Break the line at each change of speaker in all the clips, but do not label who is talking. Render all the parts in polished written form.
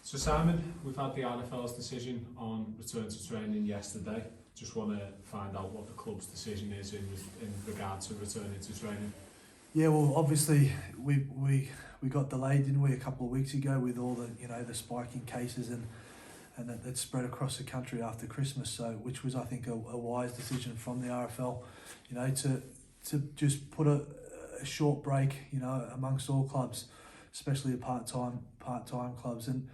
So Simon, we've had the RFL's decision on return to training yesterday. Just want to find out what the club's decision is in regard to returning to training.
Yeah, well, obviously we got delayed, didn't we, a couple of weeks ago with all the the spike in cases and that spread across the country after Christmas. So, which was I think a wise decision from the RFL, to just put a short break, amongst all clubs, especially the part-time clubs. And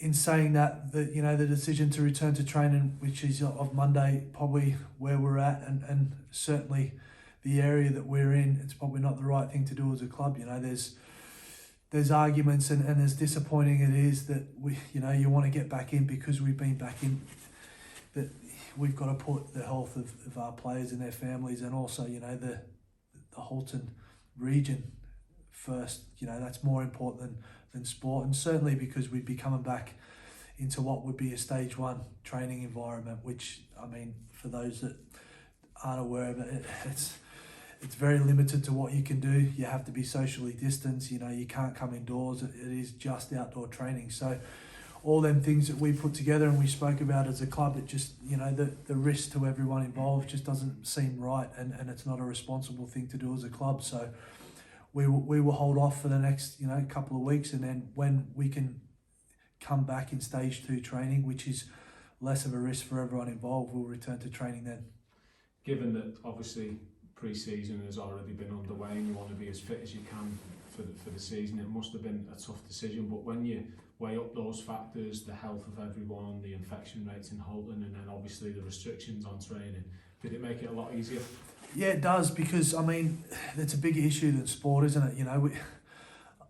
in saying that, the decision to return to training, which is of Monday, probably where we're at, and certainly the area that we're in, it's probably not the right thing to do as a club. There's arguments and as disappointing it is that you want to get back in because we've been back in, that we've got to put the health of our players and their families and also the Halton region first. That's more important than sport, and certainly because we'd be coming back into what would be a stage 1 training environment, which, I mean, for those that aren't aware of it, it's very limited to what you can do. You have to be socially distanced, you can't come indoors. It is just outdoor training. So all them things that we put together and we spoke about as a club, it just, the risk to everyone involved just doesn't seem right, and it's not a responsible thing to do as a club. So we will hold off for the next couple of weeks, and then when we can come back in stage 2 training, which is less of a risk for everyone involved, we'll return to training then.
Given that obviously pre-season has already been underway and you want to be as fit as you can for the season, it must have been a tough decision. But when you weigh up those factors, the health of everyone, the infection rates in Halton, and then obviously the restrictions on training, did it make it a lot easier?
Yeah, it does, because I mean it's a bigger issue than sport, isn't it?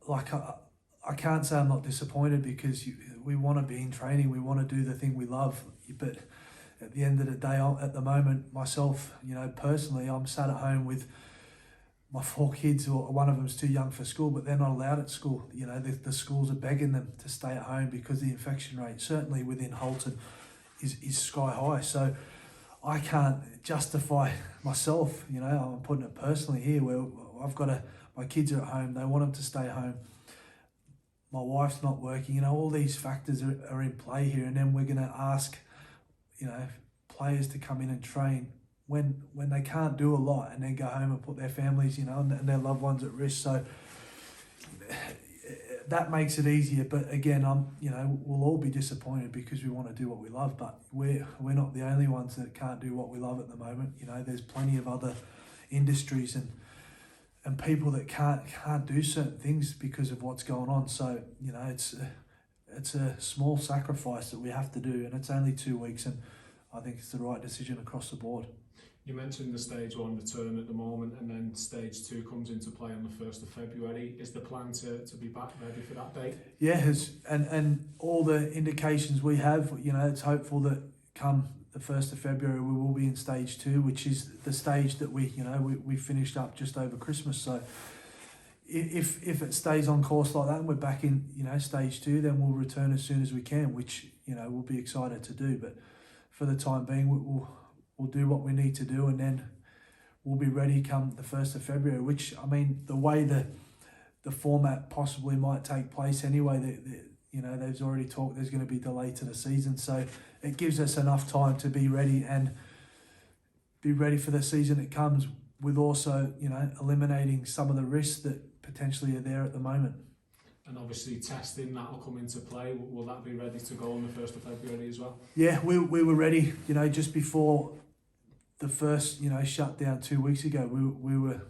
I can't say I'm not disappointed, because we want to be in training, we want to do the thing we love, but at the end of the day, at the moment, myself, personally, I'm sat at home with my 4 kids, or one of them's too young for school, but they're not allowed at school. The schools are begging them to stay at home because the infection rate, certainly within Halton, is sky high. So I can't justify myself, I'm putting it personally here, where my kids are at home, they want them to stay home. My wife's not working, all these factors are in play here, and then we're going to ask players to come in and train when they can't do a lot, and then go home and put their families, and their loved ones at risk. So that makes it easier. But again, we'll all be disappointed because we want to do what we love, but we're not the only ones that can't do what we love at the moment. There's plenty of other industries and people that can't do certain things because of what's going on. So it's a small sacrifice that we have to do, and it's only 2 weeks, and I think it's the right decision across the board.
You mentioned the stage 1 return at the moment, and then stage 2 comes into play on the 1st of February. Is the plan to be back ready for that date?
Yeah, and all the indications we have, it's hopeful that come the 1st of February we will be in stage 2, which is the stage that we finished up just over Christmas. So if it stays on course like that and we're back in stage 2, then we'll return as soon as we can, which we'll be excited to do. But for the time being, we'll do what we need to do, and then we'll be ready come the 1st of February, which, I mean, the way the format possibly might take place anyway, there's already talk there's going to be delay to the season, so it gives us enough time to be ready and be ready for the season that comes, with also eliminating some of the risks that potentially are there at the moment.
And obviously testing, that'll come into play. Will that be ready to go on the 1st of February as well?
Yeah, we were ready, just before the first, shutdown 2 weeks ago. We were,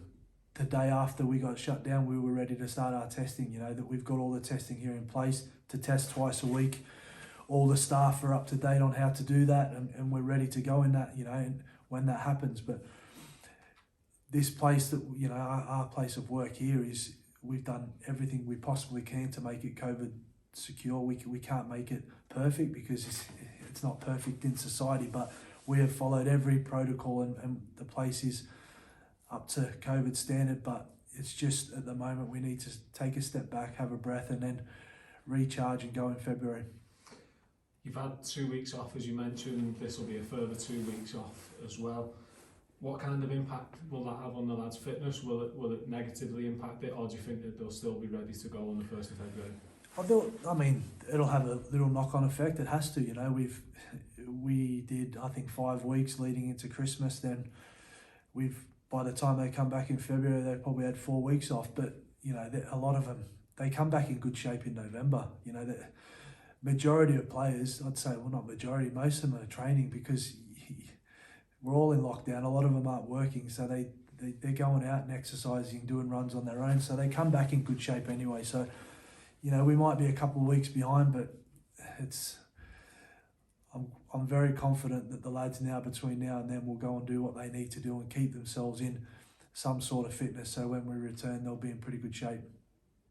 the day after we got shut down, we were ready to start our testing, that we've got all the testing here in place to test twice a week. All the staff are up to date on how to do that, and we're ready to go in that, and when that happens. But this place that, our place of work here is, we've done everything we possibly can to make it COVID secure. We can't make it perfect because it's not perfect in society, but we have followed every protocol, and the place is up to COVID standard. But it's just, at the moment, we need to take a step back, have a breath, and then recharge and go in February.
You've had 2 weeks off, as you mentioned. This will be a further 2 weeks off as well. What kind of impact will that have on the lads' fitness? Will it negatively impact it, or do you think that they'll still be ready to go on the 1st of February?
I mean, it'll have a little knock-on effect. It has to, you know. We did, I think, 5 weeks leading into Christmas. Then by the time they come back in February, they probably had 4 weeks off. But you know, a lot of them, they come back in good shape in November. You know, the majority of players, I'd say, well, not majority, most of them are training because we're all in lockdown. A lot of them aren't working, so they're going out and exercising, doing runs on their own. So they come back in good shape anyway. So, you know, we might be a couple of weeks behind, but I'm very confident that the lads now, between now and then, will go and do what they need to do and keep themselves in some sort of fitness. So when we return, they'll be in pretty good shape.